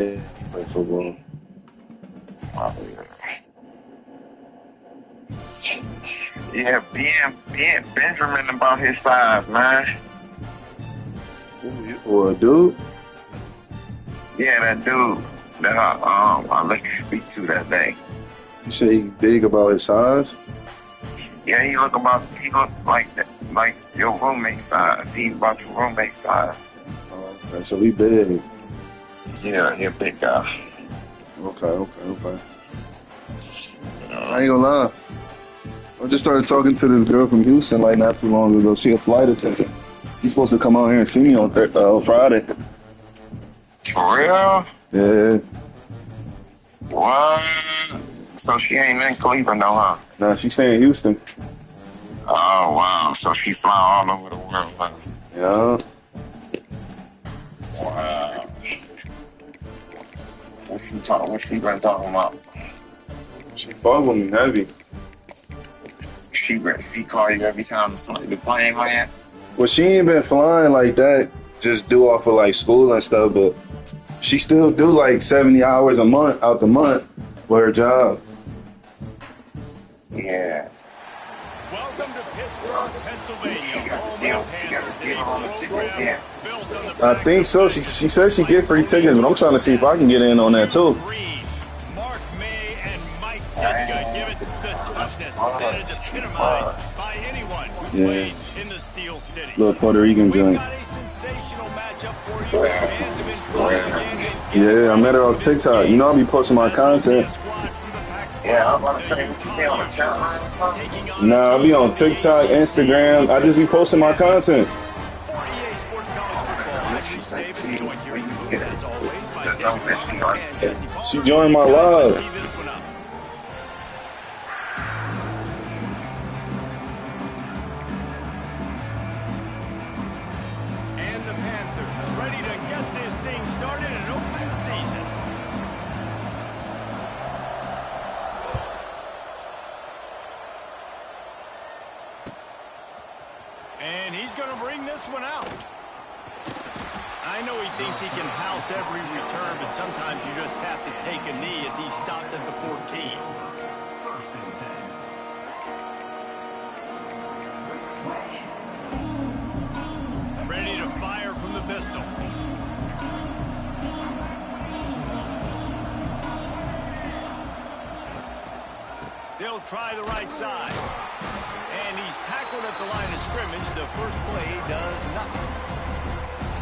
Yeah, he played football. Oh, yeah, being Benjamin about his size, man. Or a dude. Yeah, that dude that I let you speak to that day. You say he big about his size? Yeah, he look like that, like your roommate size. He about your roommate size. Oh, okay, so he big. Yeah, he a big guy. Okay. Uh, I ain't gonna lie. I just started talking to this girl from Houston like not too long ago. She a flight attendant. She's supposed to come out here and see me on Friday. for real? Yeah. What? So she ain't in Cleveland, though, huh? Nah, she stay in Houston. Oh wow! So she fly all over the world, huh? Yeah. Wow. What she been talking about? She fuck with me heavy. She call you every time the plane land. Well, she ain't been flying like that. Just do off of like school and stuff, but she still do like 70 hours a month out the month for her job. Yeah. Welcome to Pittsburgh, She Pennsylvania, got the home deal. of the She got the Panthers, deal on the a ticket. program Yeah. built on the I backs think of so. She legends. said she get free tickets, but I'm trying to see if I can get in on that too. Reed, Mark May, and Mike Ditka give it the toughness that is epitomized by anyone who Yeah, plays in the Steel City. little Puerto Rican We've joint. got a sensational matchup for you. Fans have been flying in and getting Yeah, I met her ready on for this TikTok. You game. know I be posting my As we'll see content. a squad from the Yeah, I'm Pac-12, about to the say, what you be Utah on the Utes, chat line or something? taking on a Nah, I be team on in the TikTok, ACC, Instagram. I just be Pittsburgh posting my Panthers. content. For EA Sports College Football, I'm She Reese say, Davis, see, joined here so in you the can booth, get as always, by the David numbers she Pollack and already Jesse She Palmer. joined my Guys, let's live. tee this one up. And the Panthers ready to get this thing started and open the season. And he's going to bring this one out. I know he thinks he can house every return, but sometimes you just have to take a knee as he stopped at the 14. Ready to fire from the pistol. They'll try the right side. And he's tackled at the line of scrimmage. The first play does nothing.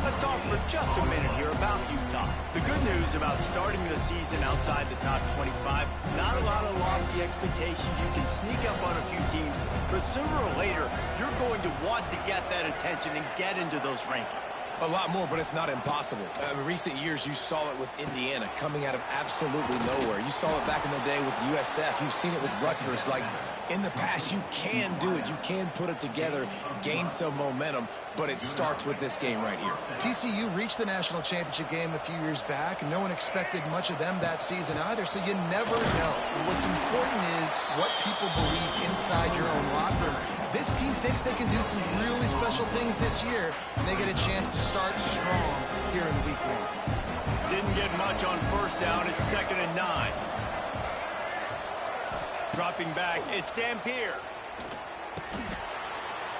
Let's talk for just a minute here about Utah. The good news about starting the season outside the top 25, not a lot of lofty expectations. You can sneak up on a few teams, but sooner or later, you're going to want to get that attention and get into those rankings. A lot more, but it's not impossible. In recent years, you saw it with Indiana coming out of absolutely nowhere. You saw it back in the day with USF. You've seen it with Rutgers. Like, in the past, you can do it. You can put it together, gain some momentum, but it starts with this game right here. TCU reached the national championship game a few years back, and no one expected much of them that season either, so you never know. What's important is what people believe inside your own locker room. This team thinks they can do some really special things this year, and they get a chance to start strong here in week one. Didn't get much on first down. It's 2nd and 9. Dropping back, it's Dampier.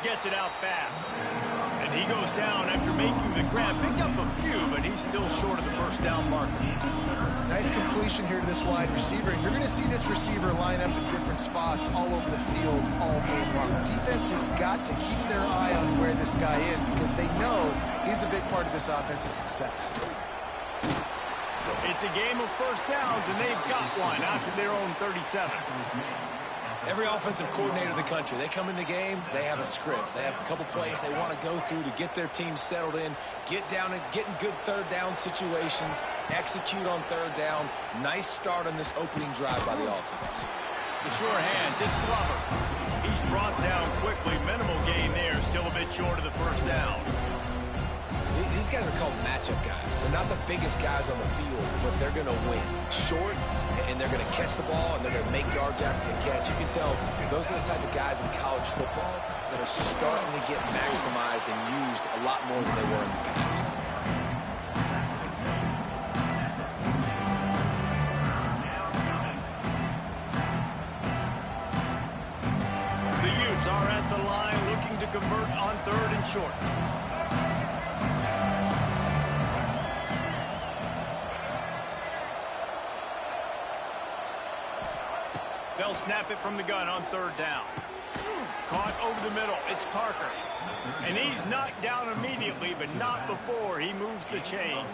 Gets it out fast. And he goes down after making the grab. Picked up a few, but he's still short of the first down marker. Nice completion here to this wide receiver, and you're going to see this receiver line up in different spots all over the field all game long. Defense has got to keep their eye on where this guy is because they know he's a big part of this offense's success. It's a game of first downs, and they've got one out to their own 37. Every offensive coordinator in the country, they come in the game, they have a script. They have a couple plays they want to go through to get their team settled in, get down and get in good third down situations, execute on third down. Nice start on this opening drive by the offense. The sure hands, it's Glover. He's brought down quickly. Minimal gain there, still a bit short of the first down. These guys are called matchup guys. They're not the biggest guys on the field, but they're going to win. Short, and they're going to catch the ball, and they're going to make yards after the catch. You can tell those are the type of guys in college football that are starting to get maximized and used a lot more than they were in the past. convert on 3rd and short. They'll snap it from the gun on 3rd down. Caught over the middle. It's Parker. And he's knocked down immediately, but not before he moves the chains.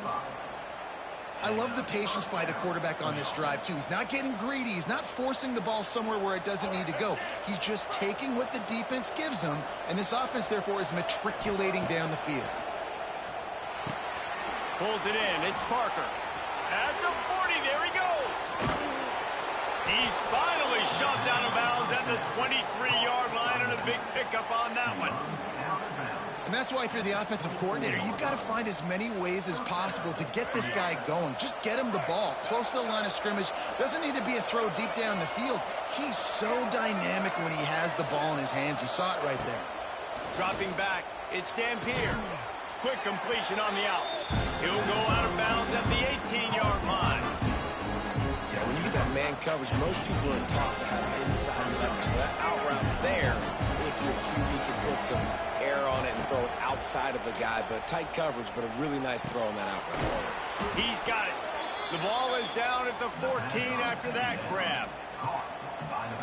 I love the patience by the quarterback on this drive, too. He's not getting greedy. He's not forcing the ball somewhere where it doesn't need to go. He's just taking what the defense gives him, and this offense, therefore, is matriculating down the field. Pulls it in. It's Parker. At the 40, there he goes. He's finally shoved out of bounds at the 23-yard line, and a big pickup on that one. And that's why if you're the offensive coordinator, you've got to find as many ways as possible to get this guy going. Just get him the ball close to the line of scrimmage. Doesn't need to be a throw deep down the field. He's so dynamic when he has the ball in his hands. You saw it right there. Dropping back, it's Dampier. Quick completion on the out. He'll go out of bounds at the 18-yard line. Yeah, when you get that man coverage, most people are taught to have inside leverage. So that out route's there if your QB can put some air on it and throw it outside of the guy. But tight coverage, but a really nice throw on that out route. He's got it. The ball is down at the 14 after that grab.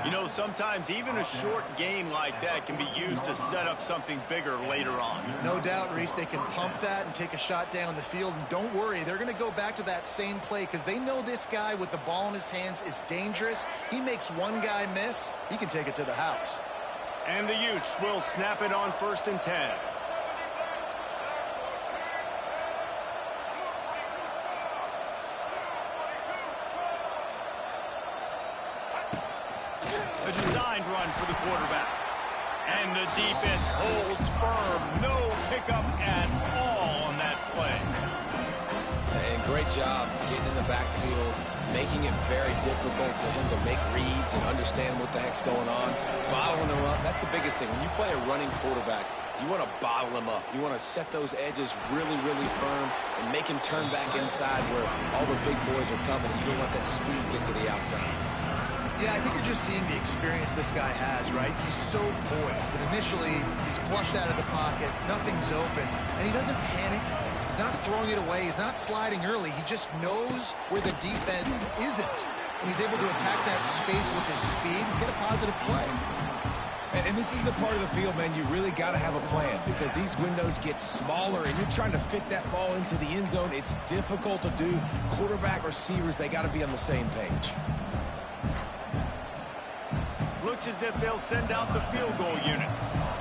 You know, sometimes even a short gain like that can be used to set up something bigger later on. No doubt, Reese, they can pump that and take a shot down the field. And don't worry, they're going to go back to that same play because they know this guy with the ball in his hands is dangerous. He makes one guy miss, he can take it to the house. And the Utes will snap it on 1st and 10. A designed run for the quarterback. And the defense holds firm. No pickup at all on that play. And great job getting in the backfield, making it very difficult for him to make reads and understand what the heck's going on. Bottling him up, that's the biggest thing. When you play a running quarterback, you want to bottle him up. You want to set those edges really, really firm and make him turn back inside where all the big boys are coming. You don't let that speed get to the outside. Yeah, I think you're just seeing the experience this guy has, right? He's so poised that initially he's flushed out of the pocket, nothing's open, and he doesn't panic. He's not throwing it away. He's not sliding early. He just knows where the defense isn't, and he's able to attack that space with his speed and get a positive play. And this is the part of the field, man, you really got to have a plan because these windows get smaller and you're trying to fit that ball into the end zone. It's difficult to do. Quarterback, receivers, they got to be on the same page. Looks as if they'll send out the field goal unit.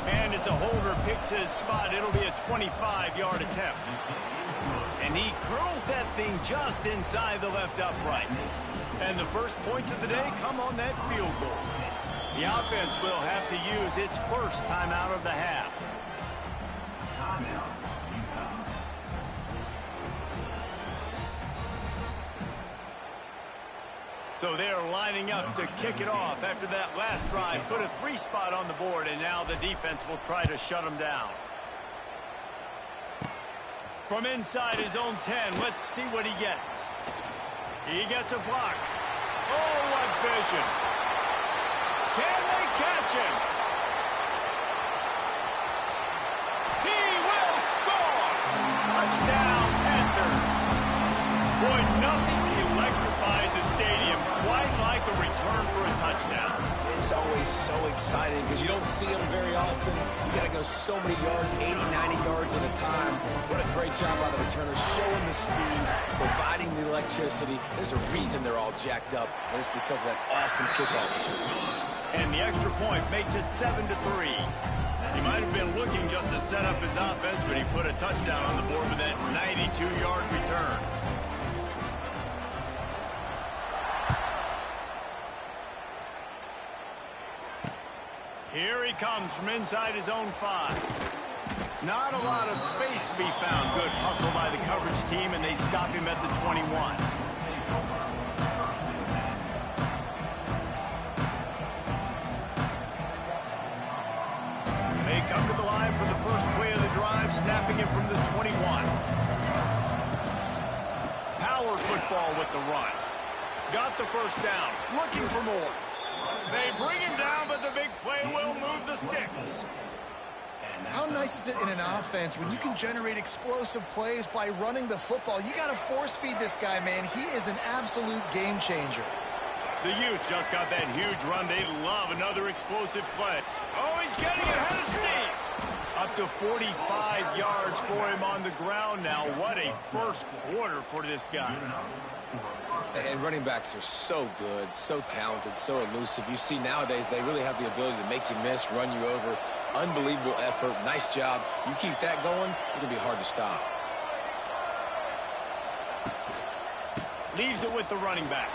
And as a holder picks his spot, it'll be a 25-yard attempt. And he curls that thing just inside the left upright. And the first points of the day come on that field goal. The offense will have to use its first timeout of the half. So they're lining up to kick it off after that last drive. Put a 3-spot on the board, and now the defense will try to shut them down. From inside his own 10, let's see what he gets. He gets a block. Oh, what vision. Can they catch him? He will score! Touchdown, Panthers. Boy, nothing electrifies a stadium quite like a return for a touchdown. It's always so exciting because you don't see them very often. You got to go so many yards, 80, 90 yards at a time. What a great job by the returners, showing the speed, providing the electricity. There's a reason they're all jacked up, and it's because of that awesome kickoff return. And the extra point makes it 7-3. He might have been looking just to set up his offense, but he put a touchdown on the board with that 92-yard return. Here he comes from inside his own 5. Not a lot of space to be found. Good hustle by the coverage team, and they stop him at the 21. They come to the line for the first play of the drive, snapping it from the 21. Power football with the run. Got the first down. Looking for more. They bring him down, but the big play will move the sticks. How nice is it in an offense when you can generate explosive plays by running the football? You got to force feed this guy, man. He is an absolute game changer. The youth just got that huge run. They love another explosive play. Oh, he's getting ahead of steam. Up to 45 yards for him on the ground now. What a first quarter for this guy. And running backs are so good, so talented, so elusive. You see nowadays they really have the ability to make you miss, run you over. Unbelievable effort. Nice job. You keep that going, it'll be hard to stop. Leaves it with the running back.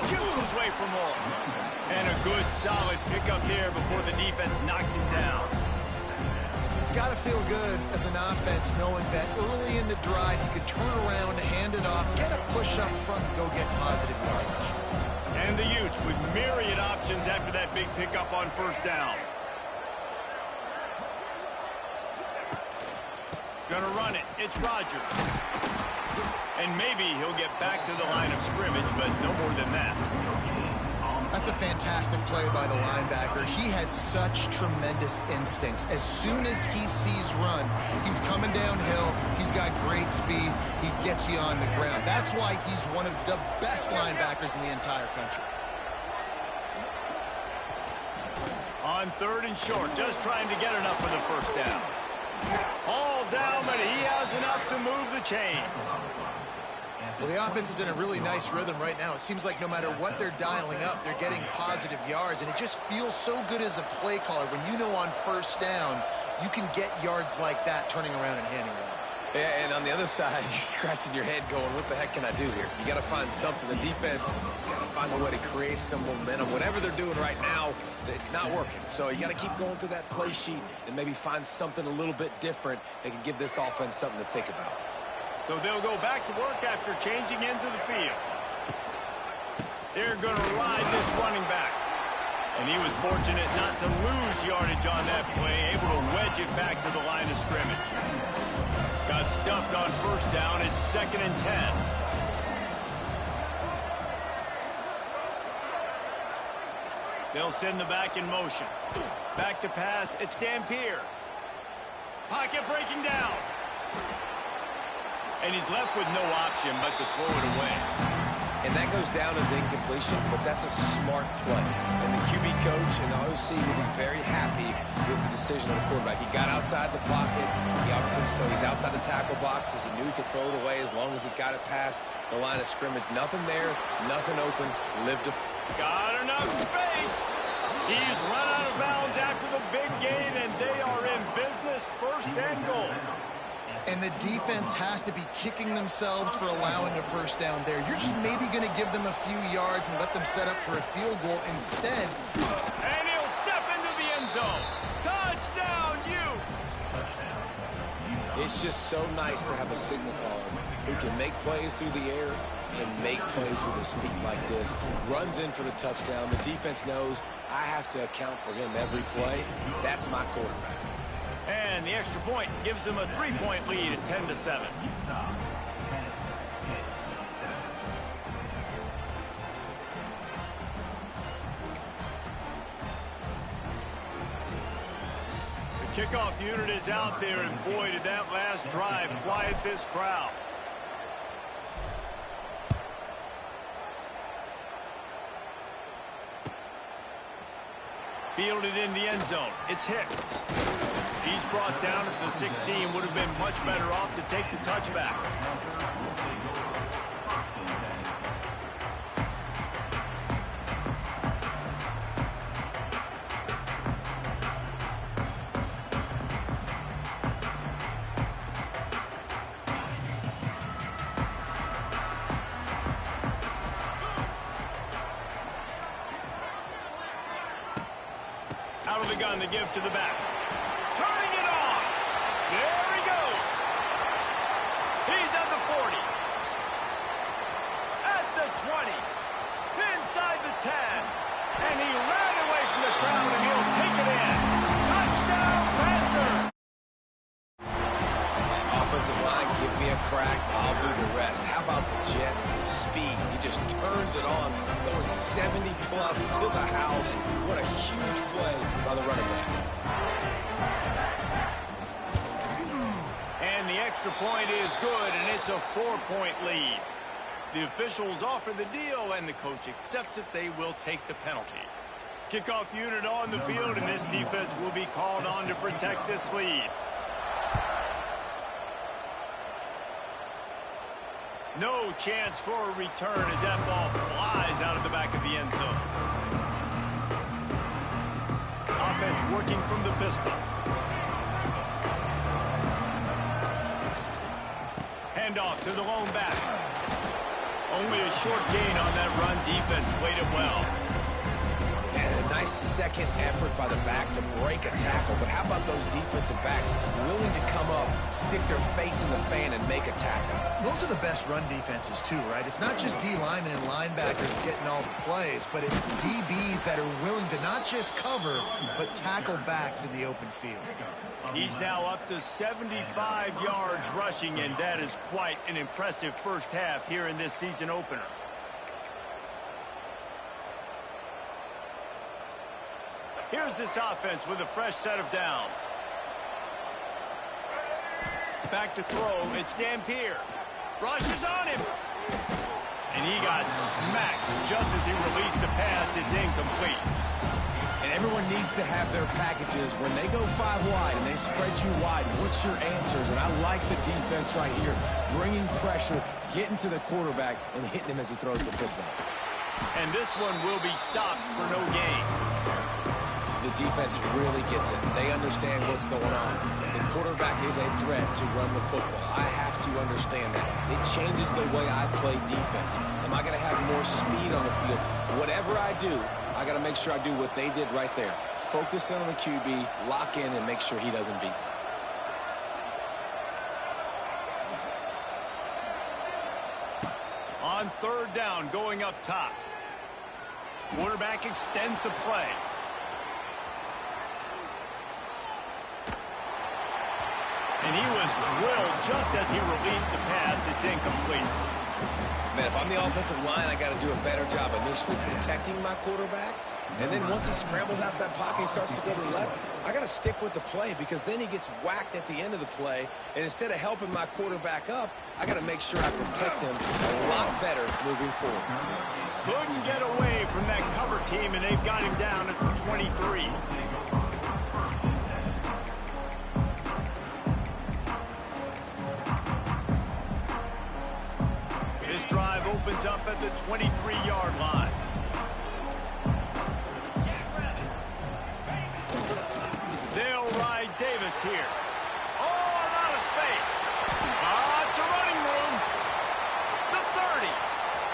Shoots his way for more. And a good, solid pickup here before the defense knocks him down. It's got to feel good as an offense knowing that early in the drive you could turn around, hand it off, get a push up front, and go get positive yardage. And the Utes with myriad options after that big pickup on first down. Gonna run it. It's Rodgers. And maybe he'll get back to the line of scrimmage, but no more than that. That's a fantastic play by the linebacker. He has such tremendous instincts. As soon as he sees run, he's coming downhill. He's got great speed. He gets you on the ground. That's why he's one of the best linebackers in the entire country. On 3rd and short, just trying to get enough for the first down. All down, but he has enough to move the chains. Well, the offense is in a really nice rhythm right now. It seems like no matter what they're dialing up, they're getting positive yards, and it just feels so good as a play caller when you know on first down you can get yards like that turning around and handing it off. Yeah, and on the other side, you're scratching your head going, what the heck can I do here? You got to find something. The defense has got to find a way to create some momentum. Whatever they're doing right now, it's not working. So you got to keep going through that play sheet and maybe find something a little bit different that can give this offense something to think about. So they'll go back to work after changing into the field. They're going to ride this running back. And he was fortunate not to lose yardage on that play, able to wedge it back to the line of scrimmage. Got stuffed on first down. It's 2nd and 10. They'll send the back in motion. Back to pass. It's Dampier. Pocket breaking down. And he's left with no option but to throw it away. And that goes down as incompletion, but that's a smart play. And the QB coach and the OC will be very happy with the decision of the quarterback. He got outside the pocket. He obviously, so he's outside the tackle boxes. He knew he could throw it away as long as he got it past the line of scrimmage. Nothing there, nothing open. Lived to... Got enough space. He's run out of bounds after the big gain, and they are in business. 1st and goal. And the defense has to be kicking themselves for allowing a first down there. You're just maybe going to give them a few yards and let them set up for a field goal instead. And he'll step into the end zone. Touchdown, Utes! It's just so nice to have a signal caller who can make plays through the air and make plays with his feet like this. Runs in for the touchdown. The defense knows I have to account for him every play. That's my quarterback. And the extra point gives them a 3-point lead at 10-7. The kickoff unit is out there, and boy, did that last drive quiet this crowd. Fielded in the end zone. It's Hicks. He's brought down at the 16. Would have been much better off to take the touchback. Out of the gun to give to the back. Turning it on. There he goes. He's at the 40. At the 20. Inside the 10. And he ran away from the crowd, and he'll take it in. Touchdown, Panther. Offensive line, give me a crack. I'll do the rest. How about the Jets? The speed. He just turns it on, going 70-plus to the house. What a huge play by the running back. extra point is good, and it's a 4-point lead. The officials offer the deal, and the coach accepts it. They will take the penalty. Kickoff unit on the field, and this defense will be called on to protect this lead. No chance for a return as that ball flies out of the back of the end zone. Offense working from the pistol. Handoff to the lone back. Only a short gain on that run. Defense played it well. And a nice second effort by the back to break a tackle. But how about those defensive backs willing to come up, stick their face in the fan, and make a tackle? Those are the best run defenses too, right? It's not just D linemen and linebackers getting all the plays, but it's DBs that are willing to not just cover, but tackle backs in the open field. He's now up to 75 yards rushing, and that is quite an impressive first half here in this season opener. Here's this offense with a fresh set of downs. Back to throw, it's Dampier. Rushes on him. And he got smacked just as he released the pass. It's incomplete. And everyone needs to have their packages. When they go 5 wide and they spread you wide, what's your answers? And I like the defense right here, bringing pressure, getting to the quarterback, and hitting him as he throws the football. And this one will be stopped for no gain. The defense really gets it. They understand what's going on. The quarterback is a threat to run the football. I have to understand that. It changes the way I play defense. Am I going to have more speed on the field? Whatever I do, I got to make sure I do what they did right there. Focus in on the QB, lock in, and make sure he doesn't beat me. On third down, going up top. Quarterback extends the play. And he was drilled just as he released the pass. It's incomplete. Man, if I'm the offensive line, I got to do a better job initially protecting my quarterback. And then once he scrambles out of that pocket and starts to go to the left, I got to stick with the play because then he gets whacked at the end of the play. And instead of helping my quarterback up, I got to make sure I protect him a lot better moving forward. Couldn't get away from that cover team, and they've got him down at the 23. This drive opens up at the 23-yard line. They'll ride Davis here. Oh, a lot of space. It's a running room. The 30.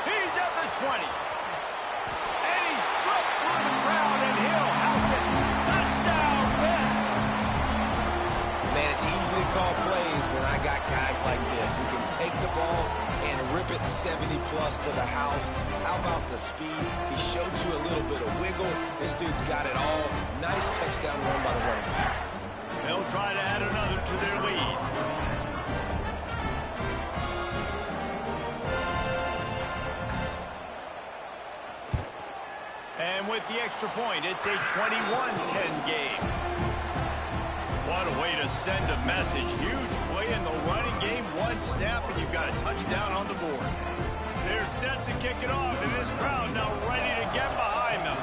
He's at the 20. And he slipped through the crowd, and he'll house it. Touchdown, Ben. Man, it's easy to call plays when I got guys like this who can take the ball and rip it 70-plus to the house. How about the speed? He showed you a little bit of wiggle. This dude's got it all. Nice touchdown run by the running back. They'll try to add another to their lead. And with the extra point, it's a 21-10 game. What a way to send a message. Huge play in the running game. One snap, and you've got a touchdown on the board. They're set to kick it off, and this crowd now ready to get behind them.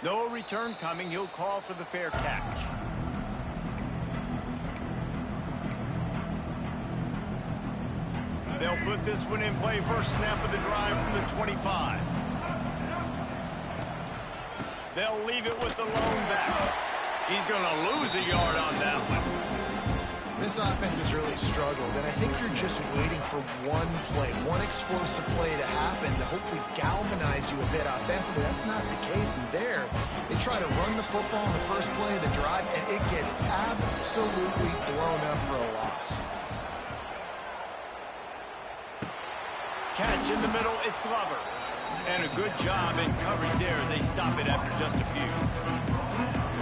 No return coming. He'll call for the fair catch. They'll put this one in play. First snap of the drive from the 25. They'll leave it with the lone back. He's going to lose a yard on that one. This offense has really struggled, and I think you're just waiting for one play, one explosive play to happen to hopefully galvanize you a bit offensively. That's not the case in there. They try to run the football in the first play of the drive, and it gets absolutely blown up for a loss. Catch in the middle, it's Glover. And a good job in coverage there as they stop it after just a few.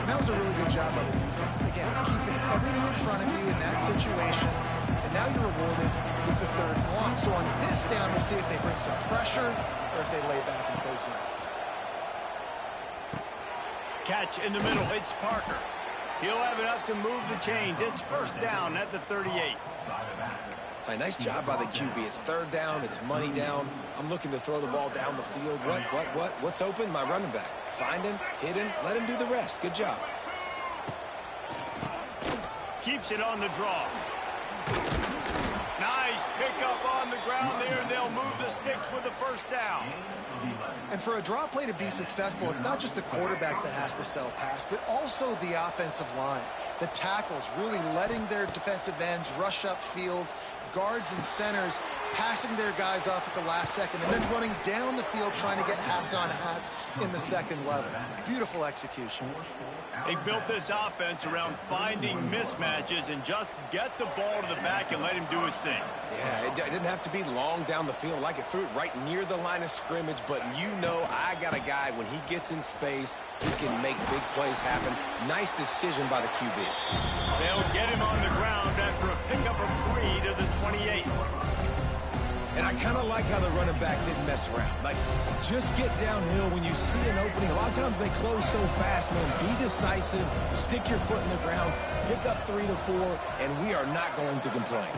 That was a really good job by the defense. Again, keeping everything in front of you in that situation, and now you're rewarded with the third and long. So on this down, we'll see if they bring some pressure or if they lay back and play zone. Catch in the middle, it's Parker. He'll have enough to move the chains. It's first down at the 38. Hey, nice job by the QB. It's third down. It's money down. I'm looking to throw the ball down the field. What? What's open? My running back. Find him, hit him, let him do the rest. Good job. Keeps it on the draw. Nice pickup on the ground there. They'll move the sticks with the first down. And for a draw play to be successful, it's not just the quarterback that has to sell pass, but also the offensive line. The tackles really letting their defensive ends rush upfield, guards and centers passing their guys off at the last second, and then running down the field trying to get hats on hats in the second level. Beautiful execution. They built this offense around finding mismatches and just get the ball to the back and let him do his thing. Yeah, it didn't have to be long down the field. Like it threw it right near the line of scrimmage, but you know I got a guy, when he gets in space, he can make big plays happen. Nice decision by the QB. They'll get him on the ground after a pickup of 3 to the 28. And I kind of like how the running back didn't mess around. Like, just get downhill when you see an opening. A lot of times they close so fast, man. Be decisive, stick your foot in the ground, pick up 3 to 4, and we are not going to complain.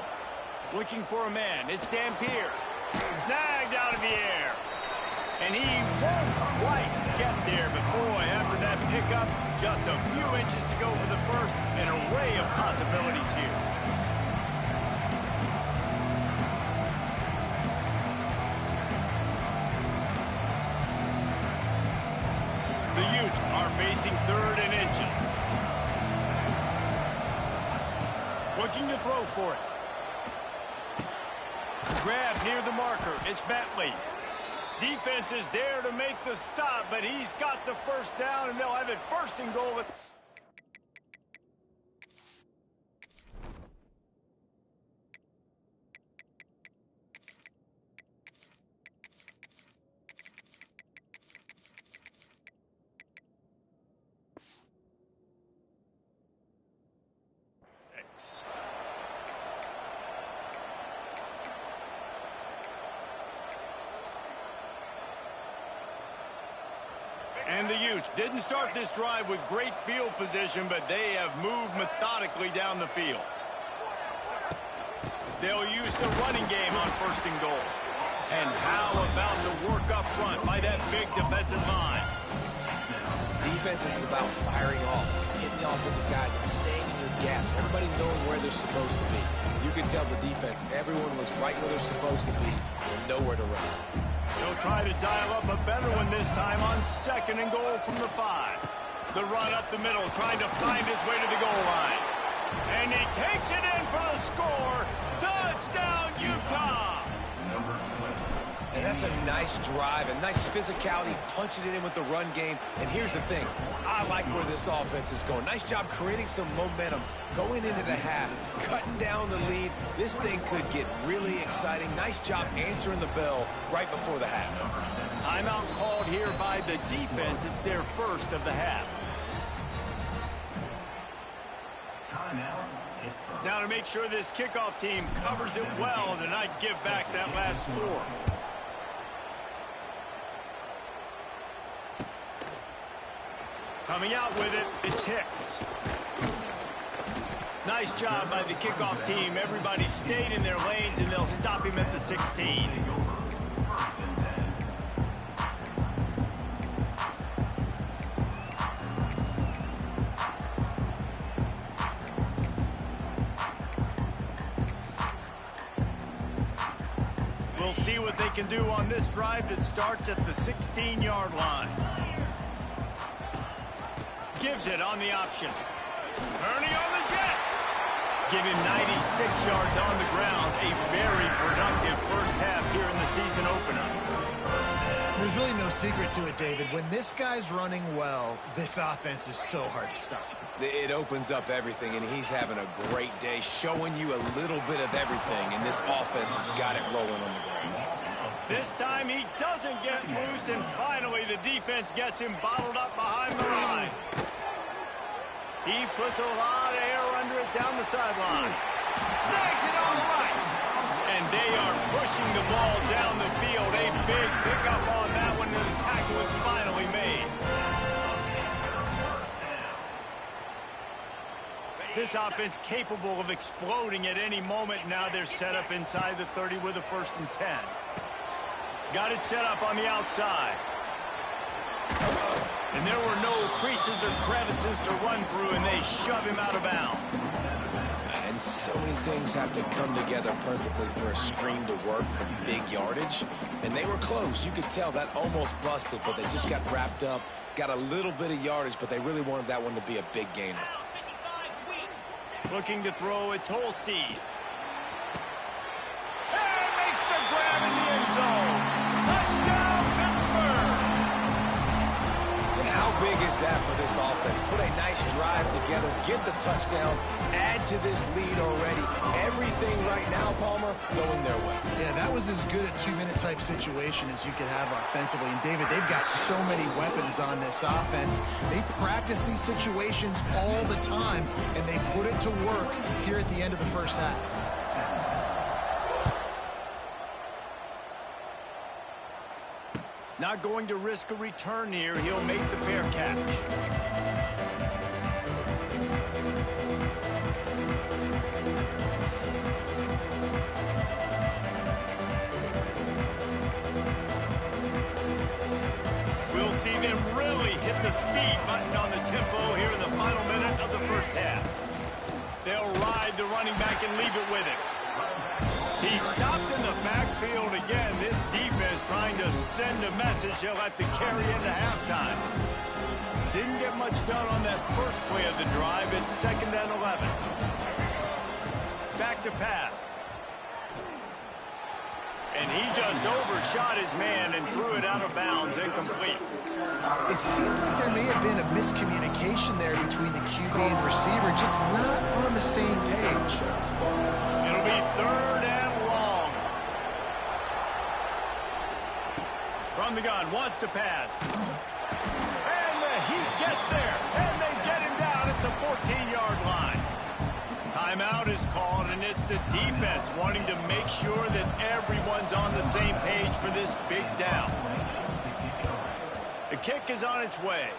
Looking for a man. It's Dampier. Snagged out of the air. And he won't quite get there, but boy, after that pickup, just a few inches to go for the first. An array of possibilities here. The Utes are facing 3rd and inches. Looking to throw for it. Grab near the marker. It's Bentley. Defense is there to make the stop, but he's got the first down, and they'll have it 1st and goal. And the Utes didn't start this drive with great field position, but they have moved methodically down the field. They'll use the running game on 1st and goal. And how about the work up front by that big defensive line? Defense is about firing off, hitting the offensive guys, and staying in your gaps. Everybody knowing where they're supposed to be. You can tell the defense, everyone was right where they're supposed to be, and nowhere to run. He'll try to dial up a better one this time on 2nd and goal from the 5. The run up the middle, trying to find his way to the goal line. And he takes it in for the score. Touchdown, Utah! And that's a nice drive, a nice physicality, punching it in with the run game. And here's the thing, I like where this offense is going. Nice job creating some momentum, going into the half, cutting down the lead. This thing could get really exciting. Nice job answering the bell right before the half. Timeout called here by the defense. It's their 1st of the half. Now to make sure this kickoff team covers it well to not give back that last score. Coming out with it, it's Hicks. Nice job by the kickoff team. Everybody stayed in their lanes, and they'll stop him at the 16. We'll see what they can do on this drive that starts at the 16-yard line. Gives it on the option. Ernie on the Jets. Give him 96 yards on the ground. A very productive first half here in the season opener. There's really no secret to it, David. When this guy's running well, this offense is so hard to stop. It opens up everything, and he's having a great day, showing you a little bit of everything, and this offense has got it rolling on the ground. This time he doesn't get loose, and finally the defense gets him bottled up behind the line. He puts a lot of air under it down the sideline. Snags it on the right. And they are pushing the ball down the field. A big pickup on that one, and the tackle was finally made. This offense capable of exploding at any moment. Now they're set up inside the 30 with a 1st and 10. Got it set up on the outside. And there were no creases or crevices to run through, and they shove him out of bounds. And so many things have to come together perfectly for a screen to work from big yardage. And they were close. You could tell that almost busted, but they just got wrapped up, got a little bit of yardage, but they really wanted that one to be a big gainer. Looking to throw, it's Holstein. And makes the grab in the end zone. Touchdown, Pittsburgh! And how big is that for this offense? Put a nice drive together, get the touchdown, add to this lead already. Everything right now, Palmer, going their way. Yeah, that was as good a 2-minute type situation as you could have offensively. And, David, they've got so many weapons on this offense. They practice these situations all the time, and they put it to work here at the end of the first half. Not going to risk a return here. He'll make the fair catch. We'll see them really hit the speed button on the tempo here in the final minute of the first half. They'll ride the running back and leave it with him. He stopped in the backfield again. This defense trying to send a message he'll have to carry into halftime. Didn't get much done on that first play of the drive. It's 2nd and 11. Back to pass. And he just overshot his man and threw it out of bounds, incomplete. It seemed like there may have been a miscommunication there between the QB and the receiver, just not on the same page. It'll be 3rd and long. From the gun, wants to pass. And the Heat gets there, and they get him down at the 14-yard line. Timeout is called, and it's the defense wanting to make sure that everyone's on the same page for this big down. The kick is on its way.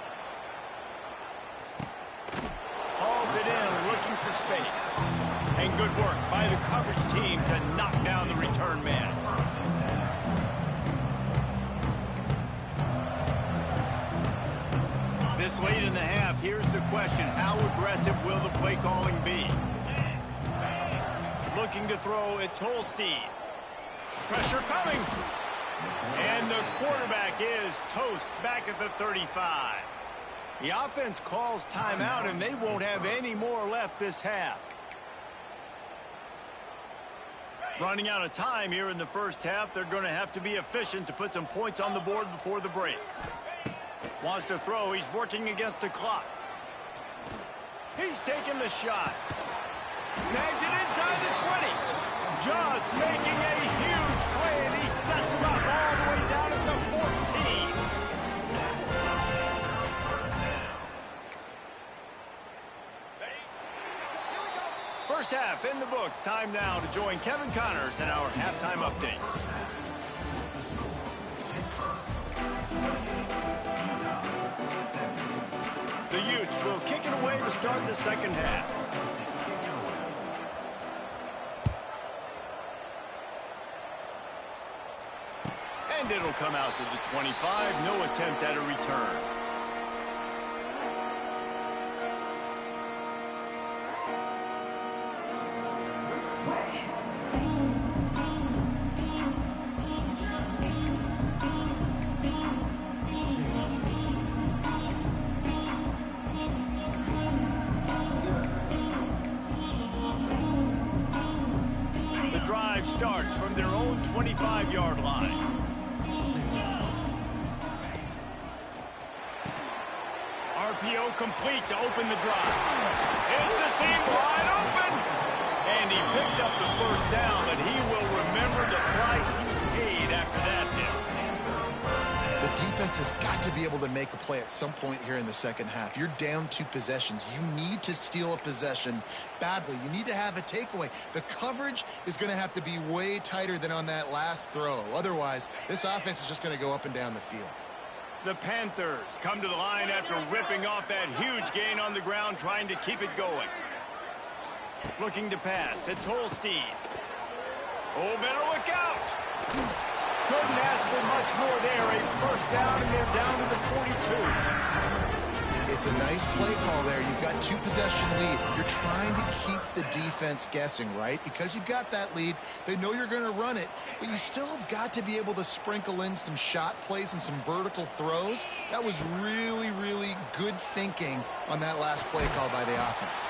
Hauls it in, looking for space. And good work by the coverage team to knock down the return man. This late in the half, here's the question. How aggressive will the play calling be? Looking to throw, it's Holstein. Pressure coming. And the quarterback is toast back at the 35. The offense calls timeout, and they won't have any more left this half. Running out of time here in the first half, they're going to have to be efficient to put some points on the board before the break. Wants to throw, he's working against the clock. He's taking the shot. Snags it inside the 20. Just making a huge play, and he sets him up all the way down at the 14. First half in the books. Time now to join Kevin Connors in our halftime update. The Utes will kick it away to start the second half. And it'll come out to the 25. No attempt at a return. The drive starts from their own 25-yard line. RPO complete to open the drive. It's a seam wide open. And he picks up the first down, but he will remember the price he paid after that hit. The defense has got to be able to make a play at some point here in the second half. You're down 2 possessions. You need to steal a possession badly. You need to have a takeaway. The coverage is going to have to be way tighter than on that last throw. Otherwise, this offense is just going to go up and down the field. The Panthers come to the line after ripping off that huge gain on the ground, trying to keep it going. Looking to pass. It's Holstein. Oh, better look out. Couldn't ask for much more there. A first down, and they're down to the 42. It's a nice play call there. You've got 2-possession lead. You're trying to keep the defense guessing, right? Because you've got that lead, they know you're going to run it, but you still have got to be able to sprinkle in some shot plays and some vertical throws. That was really, really good thinking on that last play call by the offense.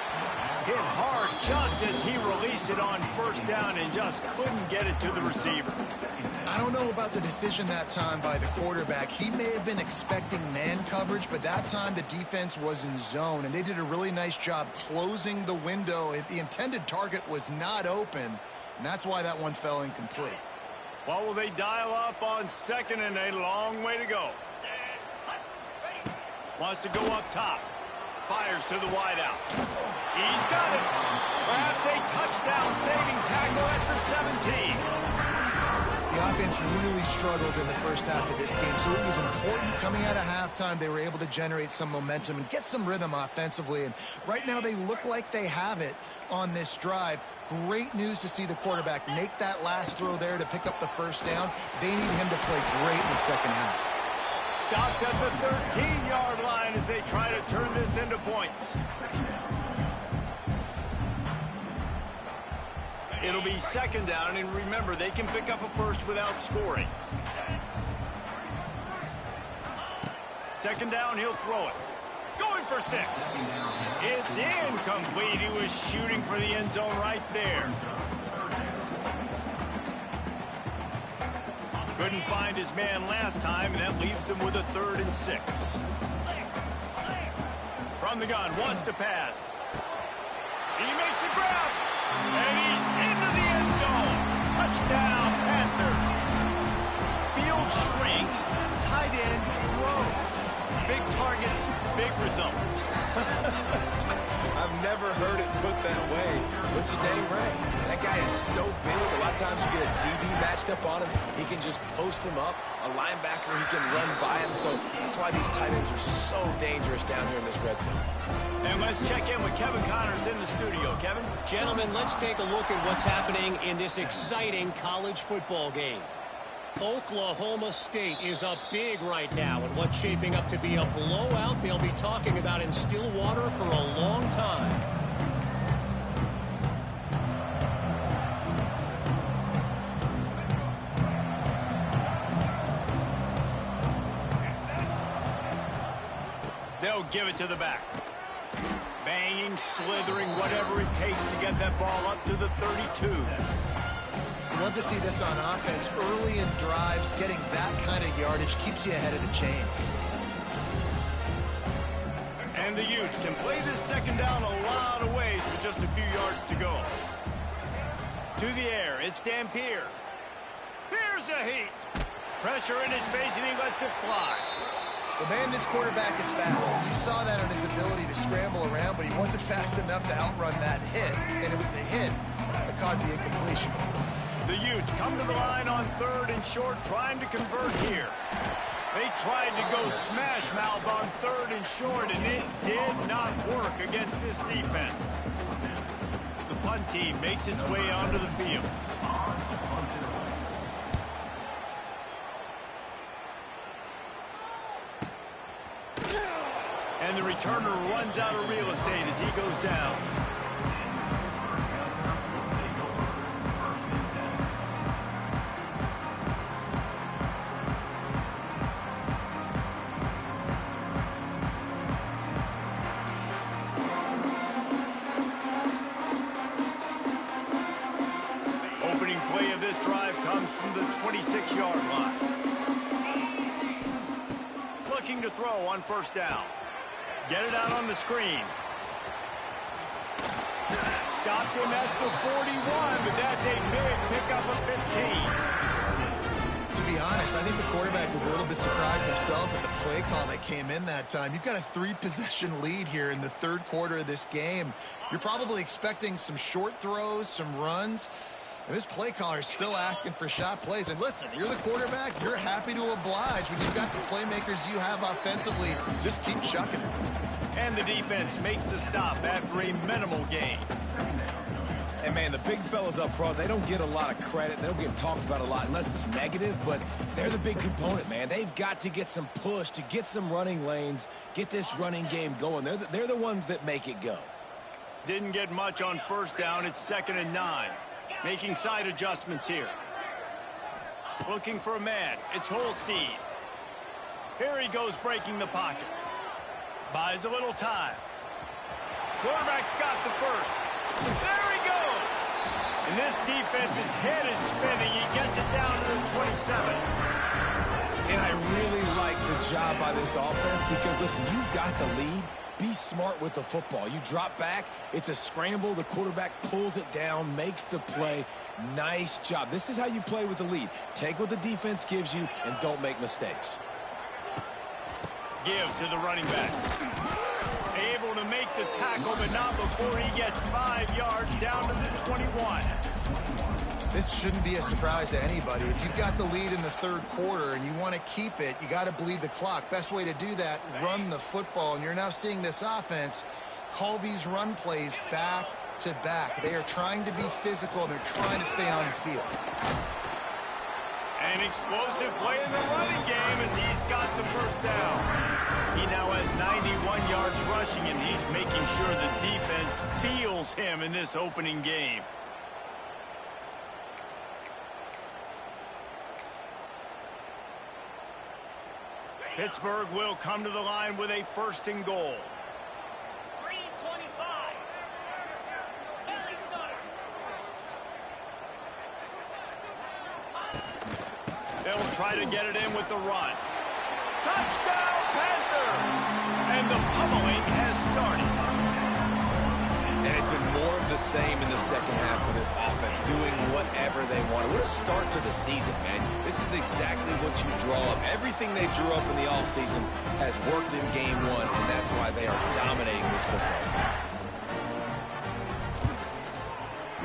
Hit hard just as he released it on first down and just couldn't get it to the receiver. I don't know about the decision that time by the quarterback. He may have been expecting man coverage, but that time the defense was in zone, and they did a really nice job closing the window. The intended target was not open, and that's why that one fell incomplete. What will they dial up on second, and a long way to go? Wants to go up top. Fires to the wideout. He's got it. Perhaps a touchdown-saving tackle at the 17. The offense really struggled in the first half of this game, so it was important coming out of halftime they were able to generate some momentum and get some rhythm offensively. And right now they look like they have it on this drive. Great news to see the quarterback make that last throw there to pick up the first down. They need him to play great in the second half. Stopped at the 13-yard line as they try to turn this into points. It'll be second down, and remember, they can pick up a first without scoring. Second down, he'll throw it. Going for 6. It's incomplete. He was shooting for the end zone right there. Couldn't find his man last time, and that leaves him with a 3rd and 6. From the gun, wants to pass. He makes a grab, and he's into the end zone. Touchdown, Panthers. Field shrinks, tight end grows. Big targets, big results. I've never heard it put that way, but you're dang right. That guy is so big, a lot of times you get a DB matched up on him. He can just post him up. A linebacker, he can run by him. So that's why these tight ends are so dangerous down here in this red zone. And let's check in with Kevin Connors in the studio. Kevin? Gentlemen, let's take a look at what's happening in this exciting college football game. Oklahoma State is up big right now in what's shaping up to be a blowout they'll be talking about in Stillwater for a long time. They'll give it to the back. Banging, slithering, whatever it takes to get that ball up to the 32. Love to see this on offense. Early in drives, getting that kind of yardage keeps you ahead of the chains. And the Utes can play this second down a lot of ways with just a few yards to go. To the air, it's Dampier. Here's a heat. Pressure in his face, and he lets it fly. Well, man, this quarterback is fast. You saw that on his ability to scramble around, but he wasn't fast enough to outrun that hit. And it was the hit that caused the incompletion. The Utes come to the line on 3rd and short, trying to convert here. They tried to go smash mouth on 3rd and short, and it did not work against this defense. The punt team makes its way onto the field. And the returner runs out of real estate as he goes down. Opening play of this drive comes from the 26-yard line. Looking to throw on first down. Get it out on the screen. Stopped him at the 41, but that's a big pickup of 15. To be honest, I think the quarterback was a little bit surprised himself with the play call that came in that time. You've got a 3-possession lead here in the 3rd quarter of this game. You're probably expecting some short throws, some runs. And this play caller is still asking for shot plays. And listen, you're the quarterback. You're happy to oblige when you've got the playmakers you have offensively. Just keep chucking it. And the defense makes the stop after a minimal gain. And, man, the big fellas up front, they don't get a lot of credit. They don't get talked about a lot unless it's negative, but they're the big component, man. They've got to get some push, to get some running lanes, get this running game going. They're the ones that make it go. Didn't get much on first down. It's 2nd and 9. Making side adjustments here. Looking for a man. It's Holstein. Here he goes breaking the pocket. Buys a little time. Quarterback's got the first. There he goes. And this defense's head is spinning. He gets it down to the 27. And I really like the job by this offense because, listen, you've got the lead. Be smart with the football. You drop back, it's a scramble. The quarterback pulls it down, makes the play. Nice job. This is how you play with the lead. Take what the defense gives you and don't make mistakes. Give to the running back. Able to make the tackle, but not before he gets 5 yards down to the 21. This shouldn't be a surprise to anybody. If you've got the lead in the third quarter and you want to keep it, you got to bleed the clock. Best way to do that, run the football. And you're now seeing this offense call these run plays back to back. They are trying to be physical. They're trying to stay on the field. An explosive play in the running game as he's got the first down. He now has 91 yards rushing, and he's making sure the defense feels him in this opening game. Pittsburgh will come to the line with a 1st and goal. 3:25. Early start. They'll try to get it in with the run. Touchdown, Panther! And the pummeling has started. And it's been more of the same in the second half for this offense, doing whatever they want. What a start to the season, man. This is exactly what you draw up. Everything they drew up in the offseason has worked in game 1, and that's why they are dominating this football game.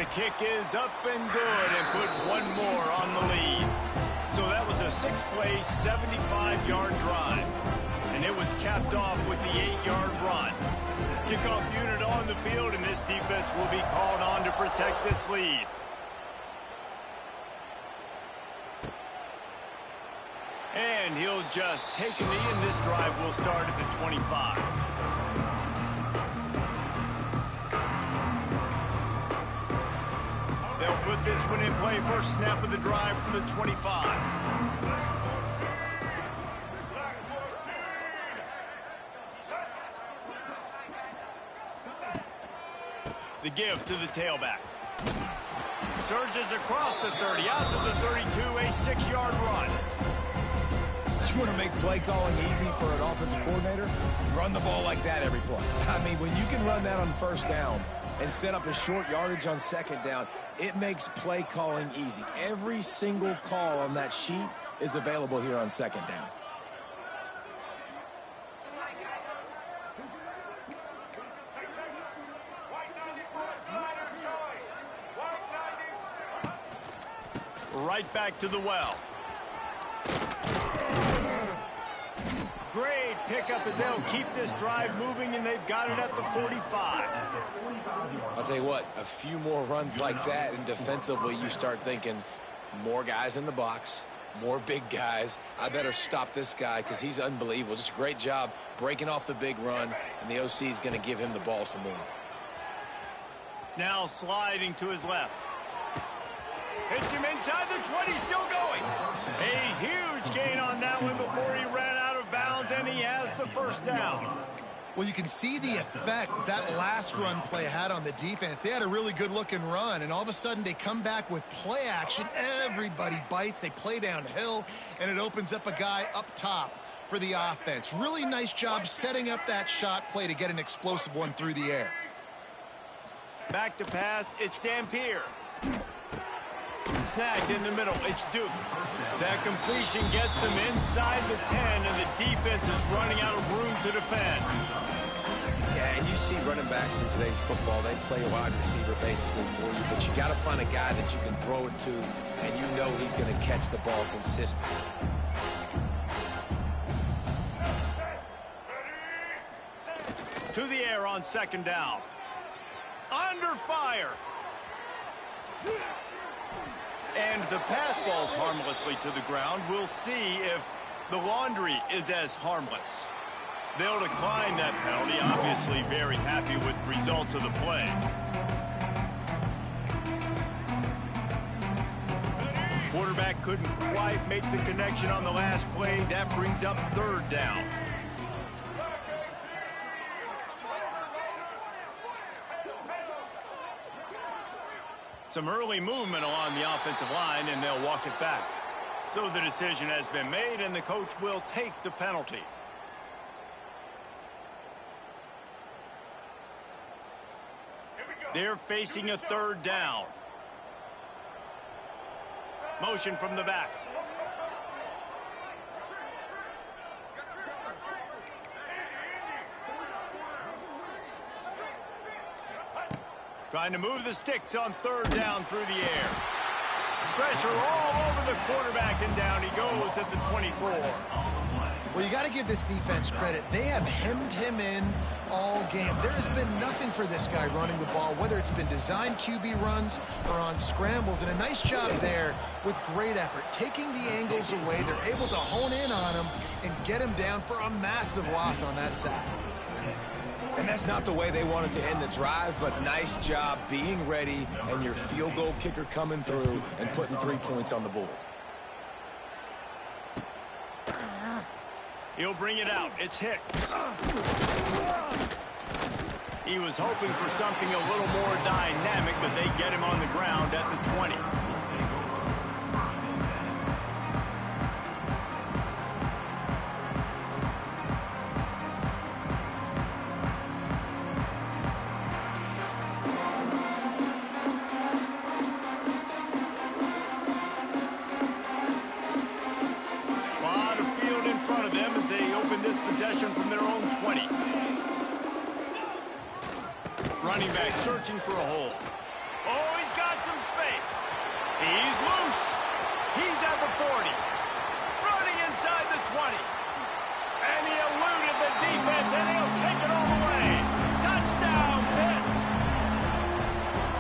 The kick is up and good and put one more on the lead. So that was a 6-play, 75-yard drive. And it was capped off with the 8-yard run. Kickoff unit on the field, and this defense will be called on to protect this lead. And he'll just take a knee, and this drive will start at the 25. They'll put this one in play. First snap of the drive from the 25. The give to the tailback. Surges across the 30, out to the 32, a 6-yard run. You want to make play calling easy for an offensive coordinator? Run the ball like that every play. I mean, when you can run that on first down and set up a short yardage on second down, it makes play calling easy. Every single call on that sheet is available here on second down. Right back to the well. Great pickup as they'll keep this drive moving, and they've got it at the 45. I'll tell you what, a few more runs like that, and defensively you start thinking more guys in the box, more big guys. I better stop this guy because he's unbelievable. Just a great job breaking off the big run, and the OC is going to give him the ball some more. Now sliding to his left. Hits him inside the 20, still going. A huge gain on that one before he ran out of bounds, and he has the first down. Well, you can see the effect that last run play had on the defense. They had a really good-looking run, and all of a sudden they come back with play action. Everybody bites. They play downhill, and it opens up a guy up top for the offense. Really nice job setting up that shot play to get an explosive one through the air. Back to pass, it's Dampier. Snagged in the middle, it's Duke. That completion gets them inside the 10, and the defense is running out of room to defend. Yeah, and you see running backs in today's football, they play a wide receiver basically for you, but you got to find a guy that you can throw it to, and you know he's going to catch the ball consistently. To the air on second down. Under fire. And the pass falls harmlessly to the ground. We'll see if the laundry is as harmless. They'll decline that penalty, obviously very happy with the results of the play. Quarterback couldn't quite make the connection on the last play. That brings up third down. Some early movement along the offensive line, and they'll walk it back. So the decision has been made, and the coach will take the penalty. They're facing a third down. Motion from the back. Trying to move the sticks on third down through the air. Pressure all over the quarterback, and down he goes at the 24. Well, you got to give this defense credit. They have hemmed him in all game. There has been nothing for this guy running the ball, whether it's been designed QB runs or on scrambles, and a nice job there with great effort. Taking the angles away, they're able to hone in on him and get him down for a massive loss on that sack. And that's not the way they wanted to end the drive, but nice job being ready and your field goal kicker coming through and putting 3 points on the board. He'll bring it out. It's Hicks. He was hoping for something a little more dynamic, but they get him on the ground at the 20. Possession from their own 20. Running back searching for a hole. Oh, he's got some space. He's loose. He's at the 40. Running inside the 20. And he eluded the defense, and he'll take it all the way. Touchdown, Pitt.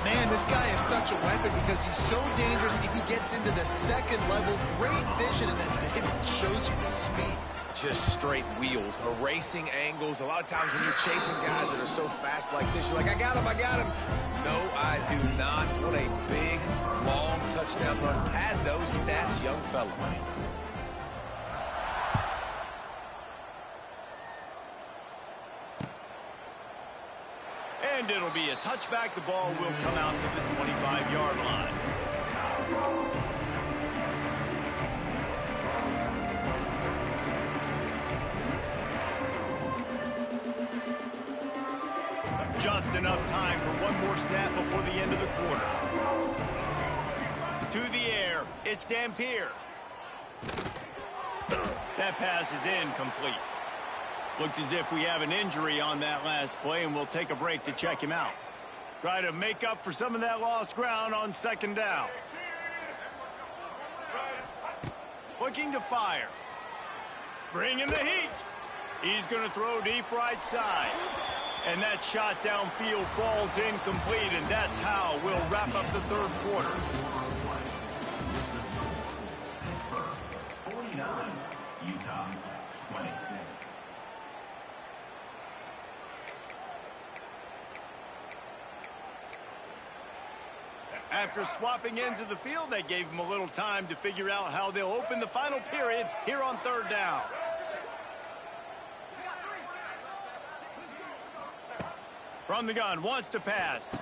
Man, this guy is such a weapon because he's so dangerous if he gets into the second level. Great vision, and then David shows you the speed. Just straight wheels, erasing angles. A lot of times when you're chasing guys that are so fast like this, you're like, I got him, I got him. No, I do not. What a big, long touchdown run. Pad those stats, young fella. And it'll be a touchback. The ball will come out to the 25-yard line. Just enough time for one more snap before the end of the quarter. To the air, it's Dampier. That pass is incomplete. Looks as if we have an injury on that last play, and we'll take a break to check him out. Try to make up for some of that lost ground on second down. Looking to fire. Bringing the heat. He's going to throw deep right side. And that shot downfield falls incomplete, and that's how we'll wrap up the third quarter. 49, Utah, 20. After swapping ends of the field, they gave him a little time to figure out how they'll open the final period here on third down. From the gun, wants to pass.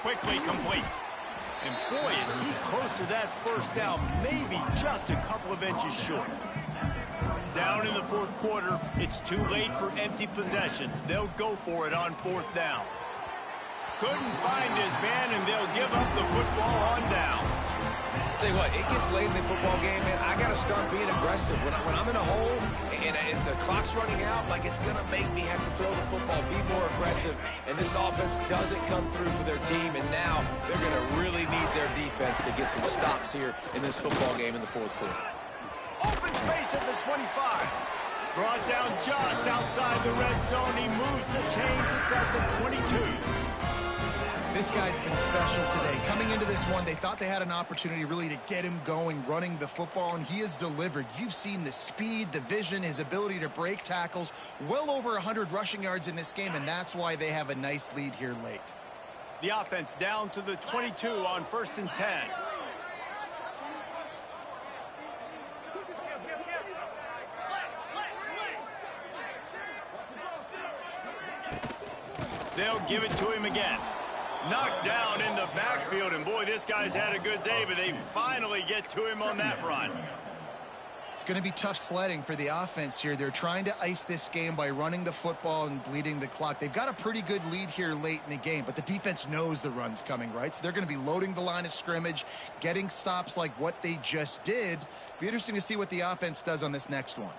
Quickly complete. And boy, is he close to that first down, maybe just a couple of inches short. Down in the fourth quarter, it's too late for empty possessions. They'll go for it on fourth down. Couldn't find his man, and they'll give up the football on downs. Tell you what, it gets late in the football game, man. I got to start being aggressive. When I'm in a hole and the clock's running out, like it's going to make me have to throw the football, be more aggressive. And this offense doesn't come through for their team, and now they're going to really need their defense to get some stops here in this football game in the fourth quarter. Open space at the 25. Brought down just outside the red zone. He moves the chains. It's at the 22. This guy's been special today. Coming into this one, they thought they had an opportunity really to get him going, running the football, and he has delivered. You've seen the speed, the vision, his ability to break tackles, well over 100 rushing yards in this game, and that's why they have a nice lead here late. The offense down to the 22 on 1st and 10. They'll give it to him again. Knocked down in the backfield, and boy, this guy's had a good day, but they finally get to him on that run. It's going to be tough sledding for the offense here. They're trying to ice this game by running the football and bleeding the clock. They've got a pretty good lead here late in the game, but the defense knows the run's coming, right? So they're going to be loading the line of scrimmage, getting stops like what they just did. Be interesting to see what the offense does on this next one.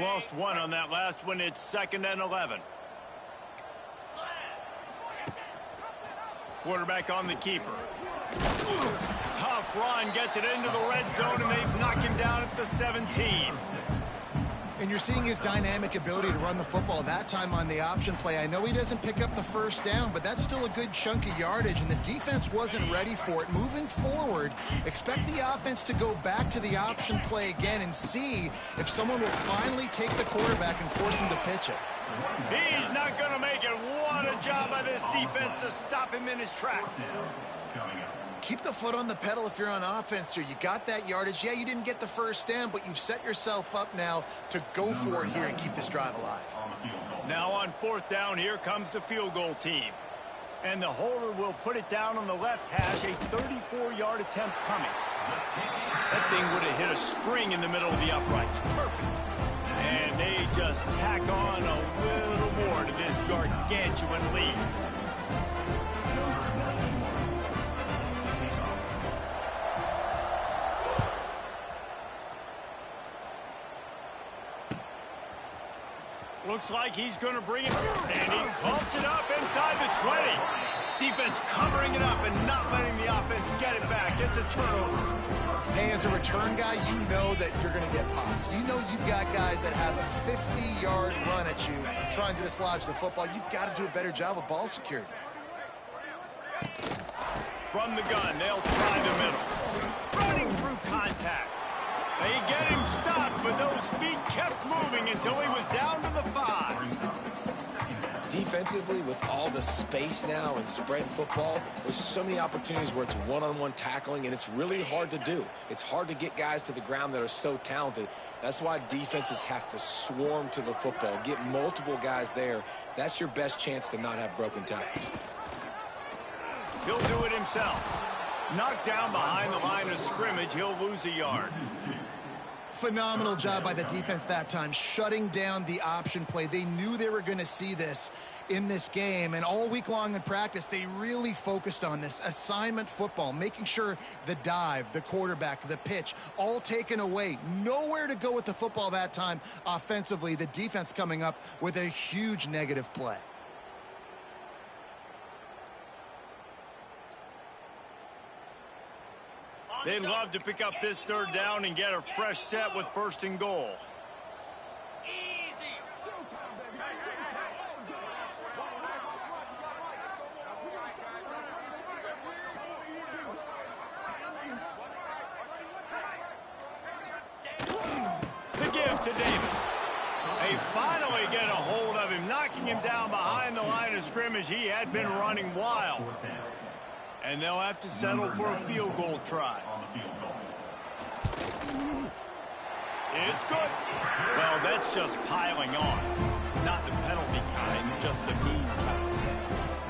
Lost one on that last one. It's 2nd and 11. Quarterback on the keeper. Tough run, gets it into the red zone, and they knock him down at the 17. And you're seeing his dynamic ability to run the football that time on the option play. I know he doesn't pick up the first down, but that's still a good chunk of yardage, and the defense wasn't ready for it. Moving forward, expect the offense to go back to the option play again and see if someone will finally take the quarterback and force him to pitch it. He's not going to make it. What a job by this defense to stop him in his tracks. Keep the foot on the pedal if you're on offense here. You got that yardage. Yeah, you didn't get the first down, but you've set yourself up now to go for it here and keep this drive alive. Now on 4th down, here comes the field goal team. And the holder will put it down on the left hash, a 34-yard attempt coming. That thing would have hit a string in the middle of the uprights. Perfect. And they just tack on a little more to this gargantuan lead. Looks like he's going to bring it, and he pumps it up inside the 20. Defense covering it up and not letting the offense get it back. It's a turnover. Hey, as a return guy, you know that you're going to get popped. You know you've got guys that have a 50-yard run at you trying to dislodge the football. You've got to do a better job of ball security. From the gun, they'll try the middle. Running through contact. They get him stopped, but those feet kept moving until he was down to the 5. Defensively, with all the space now and spread football, there's so many opportunities where it's one-on-one tackling, and it's really hard to do. It's hard to get guys to the ground that are so talented. That's why defenses have to swarm to the football, get multiple guys there. That's your best chance to not have broken tackles. He'll do it himself. Knocked down behind the line of scrimmage, he'll lose a yard. Phenomenal job by the defense that time, shutting down the option play. They knew they were going to see this in this game, and all week long in practice, they really focused on this assignment football, making sure the dive, the quarterback, the pitch, all taken away. Nowhere to go with the football that time offensively. The defense coming up with a huge negative play. They'd love to pick up this 3rd down and get a fresh set with 1st and goal. The give to Davis. They finally get a hold of him, knocking him down behind the line of scrimmage. He had been running wild. And they'll have to settle for a field goal try. It's good. Well, that's just piling on. Not the penalty kind, just the mean kind.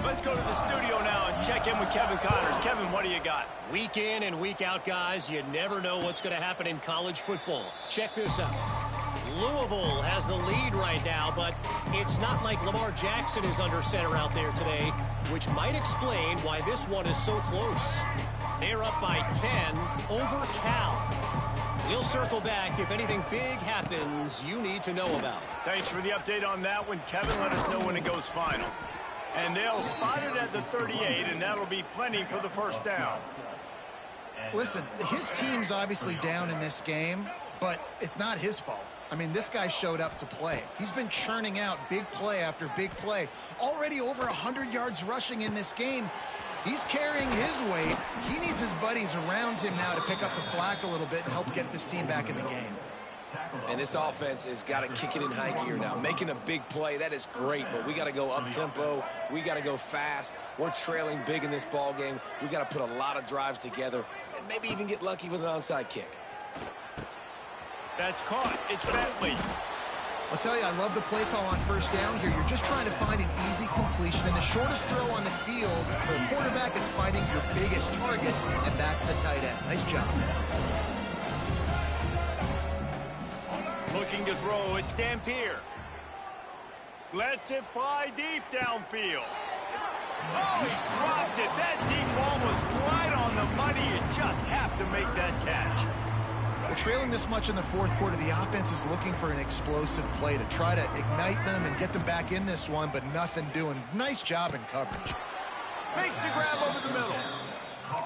Let's go to the studio now and check in with Kevin Connors. Kevin, what do you got? Week in and week out, guys, you never know what's going to happen in college football. Check this out. Louisville has the lead right now, but it's not like Lamar Jackson is under center out there today, which might explain why this one is so close. They're up by 10 over Cal. We'll circle back if anything big happens you need to know about. Thanks for the update on that one, Kevin. Let us know when it goes final. And they'll spot it at the 38, and that'll be plenty for the 1st down. Listen, his team's obviously down in this game, But it's not his fault. I mean, this guy showed up to play. He's been churning out big play after big play. Already over 100 yards rushing in this game. He's carrying his weight. He needs his buddies around him now to pick up the slack a little bit and help get this team back in the game. And this offense has got to kick it in high gear now. Making a big play, that is great, but we got to go up-tempo. We got to go fast. We're trailing big in this ball game. We got to put a lot of drives together and maybe even get lucky with an onside kick. That's caught. It's Bentley. I'll tell you, I love the play call on first down here. You're just trying to find an easy completion, and the shortest throw on the field for a quarterback is finding your biggest target, and that's the tight end. Nice job. Looking to throw, it's Dampier. Lets it fly deep downfield. Oh, he dropped it. That deep ball was right on the money. You just have to make that catch. Well, trailing this much in the fourth quarter, the offense is looking for an explosive play to try to ignite them and get them back in this one, but nothing doing. Nice job in coverage. Makes the grab over the middle.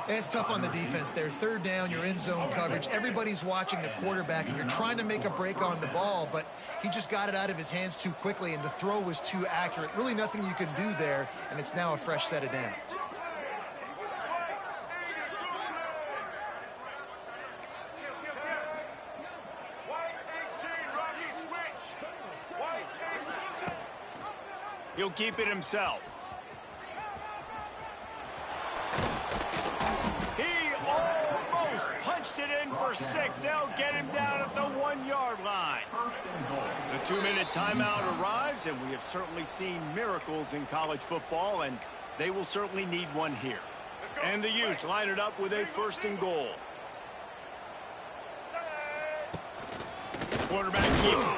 And it's tough on the defense there. Third down, you're in zone coverage. Everybody's watching the quarterback, and you're trying to make a break on the ball, but he just got it out of his hands too quickly, and the throw was too accurate. Really nothing you can do there, and it's now a fresh set of downs. He'll keep it himself. He almost punched it in for 6. They'll get him down at the 1-yard line. The 2-minute timeout arrives, and we have certainly seen miracles in college football, and they will certainly need one here. And the Utes line it up with a 1st and goal. Quarterback keeper.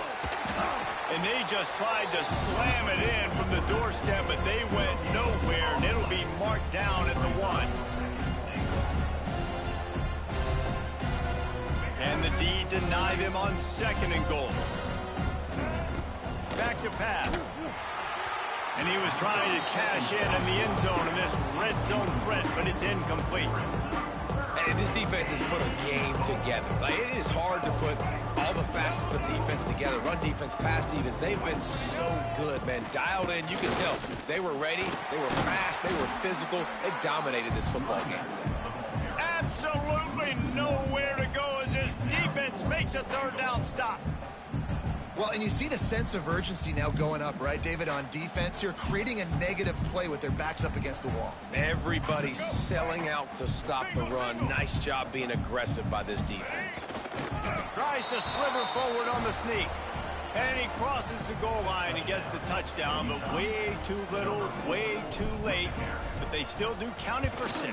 And they just tried to slam it in from the doorstep, but they went nowhere, and it'll be marked down at the 1. And the D deny them on 2nd and goal. Back to pass. And he was trying to cash in the end zone in this red zone threat, but it's incomplete. And this defense has put a game together. Like, it is hard to put all the facets of defense together. Run defense, pass defense. They've been so good, man. Dialed in. You can tell they were ready. They were fast. They were physical. They dominated this football game today. Absolutely nowhere to go as this defense makes a 3rd down stop. Well, and you see the sense of urgency now going up, right, David, on defense here, creating a negative play with their backs up against the wall. Everybody's selling out to stop the run. Nice job being aggressive by this defense. Tries to sliver forward on the sneak. And he crosses the goal line and gets the touchdown, but way too little, way too late. But they still do count it for 6.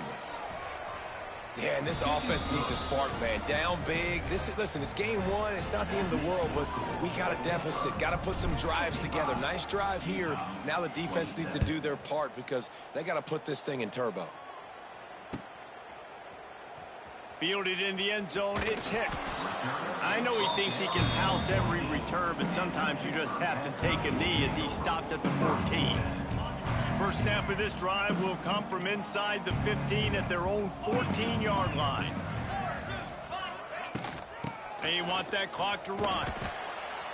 Yeah, and this offense needs a spark, man. Down big. Listen, it's game 1. It's not the end of the world, but we got a deficit. Got to put some drives together. Nice drive here. Now the defense needs to do their part because they got to put this thing in turbo. Fielded in the end zone, it's Hicks. I know he thinks he can house every return, but sometimes you just have to take a knee as he stopped at the 14. First snap of this drive will come from inside the 15 at their own 14-yard line. They want that clock to run.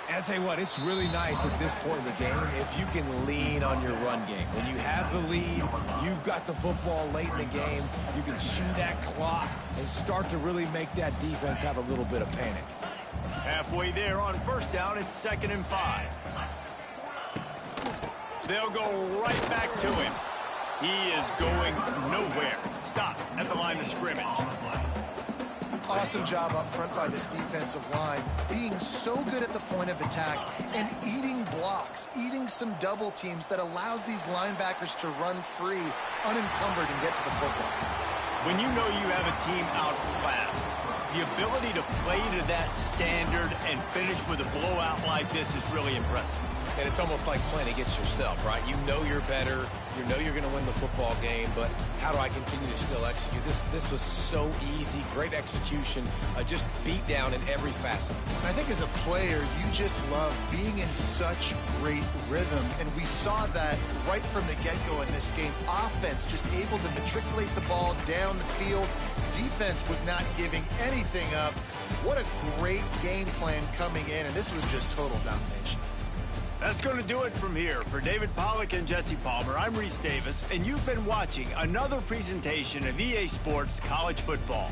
And I'll tell you what, it's really nice at this point in the game if you can lean on your run game. When you have the lead, you've got the football late in the game, you can chew that clock and start to really make that defense have a little bit of panic. Halfway there on first down, it's 2nd and 5. They'll go right back to him. He is going nowhere. Stop at the line of scrimmage. Awesome job up front by this defensive line, being so good at the point of attack and eating blocks, eating some double teams that allows these linebackers to run free, unencumbered, and get to the football. When you know you have a team outclassed, the ability to play to that standard and finish with a blowout like this is really impressive. And it's almost like playing against yourself, right? You know you're better. You know you're going to win the football game, but how do I continue to still execute? This was so easy, great execution, just beat down in every facet. I think as a player, you just love being in such great rhythm, and we saw that right from the get-go in this game. Offense just able to matriculate the ball down the field. Defense was not giving anything up. What a great game plan coming in, and this was just total domination. That's going to do it from here. For David Pollack and Jesse Palmer, I'm Reese Davis, and you've been watching another presentation of EA Sports College Football.